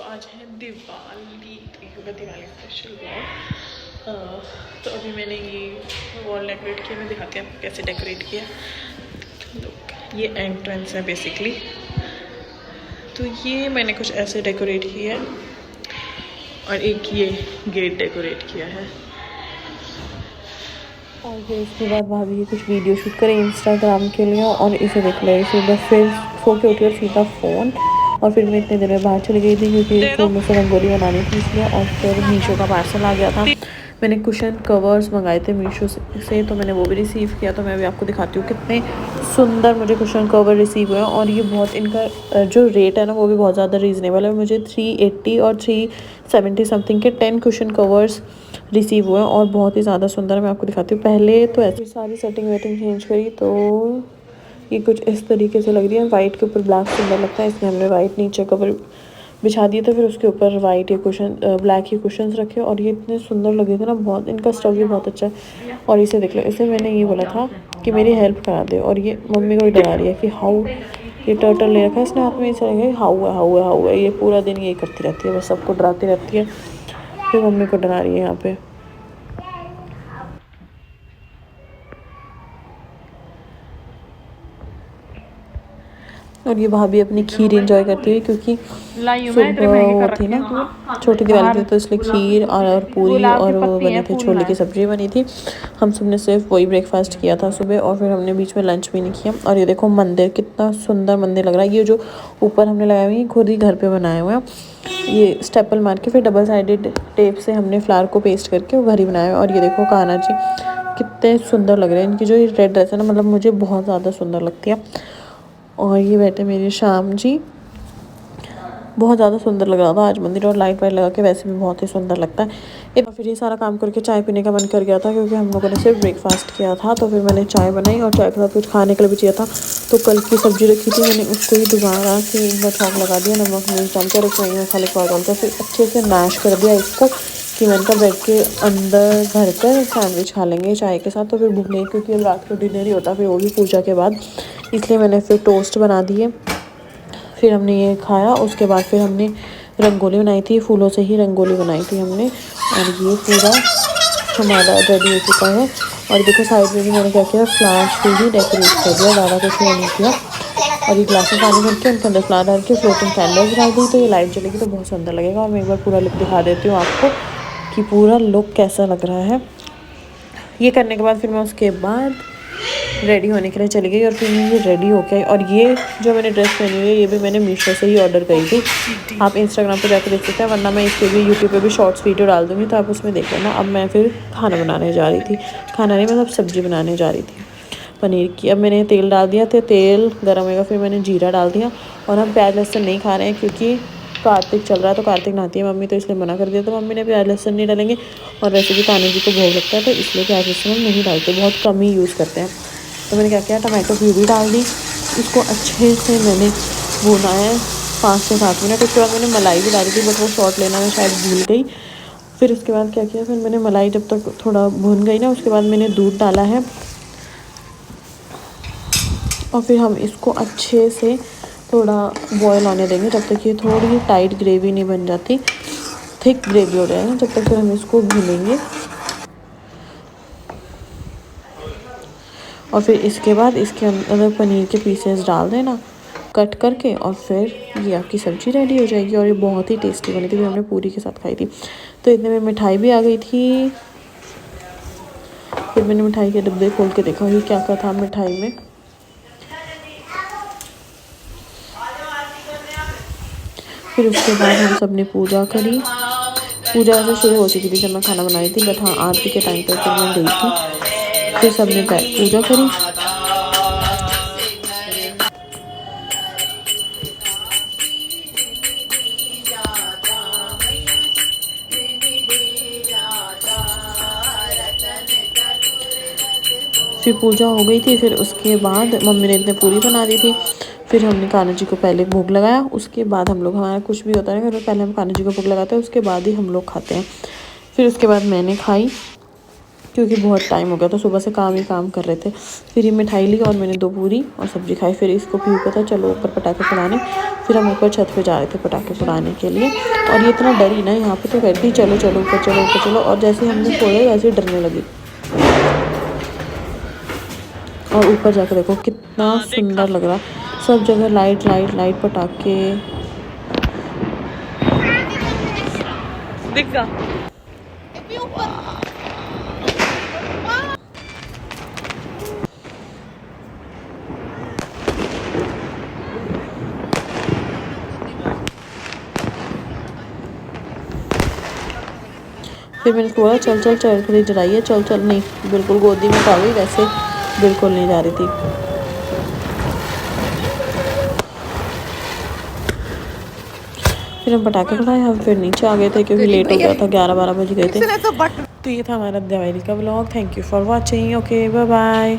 आज है दिवाली, तो ये होगा दिवाली स्पेशल ब्लॉग। तो अभी मैंने ये वॉल डेकोरेट किया, मैं दिखाती हूँ आपको कैसे डेकोरेट किया। तो ये एंट्रेंस है बेसिकली, तो ये मैंने कुछ ऐसे डेकोरेट किया है और एक ये गेट डेकोरेट किया है। और फिर इसके बाद भाभी कुछ वीडियो शूट करें इंस्टाग्राम के लिए, और इसे देख ले सीधा फिर सो के उठी और सीधा फ़ोन। और फिर मैं इतने देर में बाहर चली गई थी क्योंकि फिर मुझसे रंगोली बनानी थी इसलिए। और फिर मीशो का पार्सल आ गया था, मैंने कुशन कवर्स मंगाए थे मीशो से, तो मैंने वो भी रिसीव किया। तो मैं भी आपको दिखाती हूँ कितने सुंदर मुझे कुशन कवर रिसीव हुए हैं। और ये बहुत, इनका जो रेट है ना वो भी बहुत ज़्यादा रीज़नेबल है। मुझे 380 और 370 समथिंग के 10 कुशन कवर्स रिसीव हुए हैं और बहुत ही ज़्यादा सुंदर। मैं आपको दिखाती हूँ। पहले तो ऐसी सारी सेटिंग वेटिंग चेंज करी तो ये कुछ इस तरीके से लग रही है। वाइट के ऊपर ब्लैक सुंदर लगता है, इसलिए हमने वाइट नीचे कवर बिछा दिए थे। फिर उसके ऊपर वाइट ये कुशन ब्लैक ही कुशन रखे और ये इतने सुंदर लगे थे ना, बहुत। इनका स्टफ भी बहुत अच्छा है। और इसे देख लो, इसे मैंने ये बोला था कि मेरी हेल्प करा दे, और ये मम्मी को भी डरा रही है कि हाउ, ये टर्टल ले रखा है इसने हाथ में, इसे लगे हाउ है हाउ है हाउ है। ये पूरा दिन यही करती रहती है, बस सबको डराती रहती है। फिर मम्मी को डरा रही है यहाँ पे। और ये भाभी अपनी खीर एंजॉय करती हुई, क्योंकि सुबह वो थी ना छोटी दिवाली थी, तो इसलिए खीर और पूरी और वो बने थे, छोले की सब्ज़ी बनी थी। हम सब ने सिर्फ वही ब्रेकफास्ट किया था सुबह, और फिर हमने बीच में लंच भी नहीं किया। और ये देखो मंदिर, कितना सुंदर मंदिर लग रहा है। ये जो ऊपर हमने लगाए हुए हैं खुद ही घर पे बनाए हुए हैं। ये स्टेपल मार के फिर डबल साइडेड टेप से हमने फ्लावर को पेस्ट करके वो घर ही बनाया है। और ये देखो कान्हा जी कितने सुंदर लग रहे हैं। इनकी जो ये रेड ड्रेस है ना, मतलब मुझे बहुत ज़्यादा सुंदर लगती है। और ये बैठे मेरे शाम जी, बहुत ज़्यादा सुंदर लग रहा था आज मंदिर। और लाइट वाइट लगा के वैसे भी बहुत ही सुंदर लगता है। फिर ये सारा काम करके चाय पीने का मन कर गया था, क्योंकि हम लोगों ने सिर्फ ब्रेकफास्ट किया था। तो फिर मैंने चाय बनाई और चाय के साथ कुछ खाने के लिए भी चाहिए था। तो कल की सब्ज़ी रखी थी, मैंने उसको ही दोबारा से एक बार छौंक लगा दिया, नमक मिर्च डाल के, और उसमें मसाले को डाल कर फिर अच्छे से मैश कर दिया इसको, कि मैंने कहा ब्रेड के अंदर भर कर सैंडविच खा लेंगे चाय के साथ। तो फिर भूख नहीं, क्योंकि अब रात को डिनर ही होता फिर वो भी पूजा के बाद, इसलिए मैंने फिर टोस्ट बना दिए। फिर हमने ये खाया। उसके बाद फिर हमने रंगोली बनाई थी, फूलों से ही रंगोली बनाई थी हमने। और ये पूरा हमारा रेडी हो चुका है। और देखो साइड में भी मैंने क्या किया, फ्लावर्स से ही डेकोरेट कर दिया, ज़्यादा कुछ नहीं किया। और ये ग्लास में पानी भर के उनके अंदर फ्लावर डाल के फ्लोटिंग कैंडल्स डाल दी, तो ये लाइट जलेगी तो बहुत सुंदर लगेगा। और मैं एक बार पूरा लुक दिखा देती हूँ आपको कि पूरा लुक कैसा लग रहा है। ये करने के बाद फिर मैं उसके बाद रेडी होने के लिए चली गई, और फिर मैं ये रेडी हो गई। और ये जो मैंने ड्रेस पहनी हुई है, ये भी मैंने मीशो से ही ऑर्डर करी थी। आप इंस्टाग्राम पे जाकर देख सकते हैं, वरना मैं इसके भी यूट्यूब पे भी शॉर्ट्स वीडियो डाल दूँगी, तो आप उसमें देख लेना। अब मैं फिर खाना बनाने जा रही थी, खाना नहीं मतलब सब्ज़ी बनाने जा रही थी पनीर की। अब मैंने तेल डाल दिया था, तेल गर्म होगा, फिर मैंने जीरा डाल दिया। और हम प्याज लहसुन नहीं खा रहे हैं, क्योंकि कार्तिक चल रहा है, तो कार्तिक नहाती है मम्मी, तो इसलिए मना कर दिया। तो मम्मी ने प्याज लहसुन नहीं डालेंगे, और वैसे भी कान्हा जी को भोग लगता है, तो इसलिए प्याज लहसुन हम नहीं डालते, बहुत कम ही यूज़ करते हैं। तो मैंने क्या किया, टमाटो प्यूरी डाल दी, इसको अच्छे से मैंने भुना है 5 से 7 मिनट। उसके बाद मैंने मलाई भी डाली थी, बट वो शॉर्ट लेना मैं शायद भूल गई। फिर उसके बाद क्या किया, फिर मैंने मलाई जब तक थोड़ा भुन गई ना, उसके बाद मैंने दूध डाला है। और फिर हम इसको अच्छे से थोड़ा बॉयल होने देंगे, जब तक ये थोड़ी टाइट ग्रेवी नहीं बन जाती, थिक ग्रेवी हो जाए ना, जब तक फिर हम इसको भूनेंगे। और फिर इसके बाद इसके अंदर पनीर के पीसेस डाल देना कट करके, और फिर ये आपकी सब्ज़ी रेडी हो जाएगी। और ये बहुत ही टेस्टी बनी थी, फिर हमने पूरी के साथ खाई थी। तो इतने में मिठाई भी आ गई थी। फिर मैंने मिठाई के डब्बे खोल के देखा कि क्या क्या था मिठाई में। फिर उसके बाद हम सब ने पूजा करी। पूजा ऐसे शुरू हो चुकी थी जब मैं खाना बनाई थी, बट हाँ आरती के टाइम पर फिर मैं गई थी। फिर सब ने पूजा करी। फिर पूजा हो गई थी। फिर उसके बाद मम्मी ने इतने पूरी बना दी थी। फिर हमने कान्हा जी को पहले भोग लगाया, उसके बाद हम लोग, हमारा कुछ भी होता है घर में पहले हम कान्हा जी को भोग लगाते हैं, उसके बाद ही हम लोग खाते हैं। फिर उसके बाद मैंने खाई। क्योंकि बहुत टाइम हो गया तो सुबह से काम ही काम कर रहे थे। फिर ये मिठाई ली और मैंने 2 पूरी और सब्जी खाई। फिर इसको पीयू को था चलो ऊपर पटाखे फोड़ाने, फिर हम ऊपर छत पे जा रहे थे पटाखे फोड़ाने के लिए। और ये इतना डरी ना यहाँ पे, तो कहती चलो चलो ऊपर चलो ऊपर चलो, और जैसे हमने फोड़े वैसे ही डरने लगी। और ऊपर जाकर देखो कितना सुंदर लग रहा, सब जगह लाइट लाइट लाइट पटाखे। दिख गया। फिर मैंने उसको बोला चल चल चल खड़ी जलाई है, चल चल। नहीं, बिल्कुल गोदी में पा गई, वैसे बिल्कुल नहीं जा रही थी। फिर हम पटाखे उड़ाए, हम फिर नीचे आ गए थे क्योंकि लेट हो गया था, 11-12 बज गए थे। तो ये था हमारा दिवाली का vlog. Thank you for watching. Okay bye bye.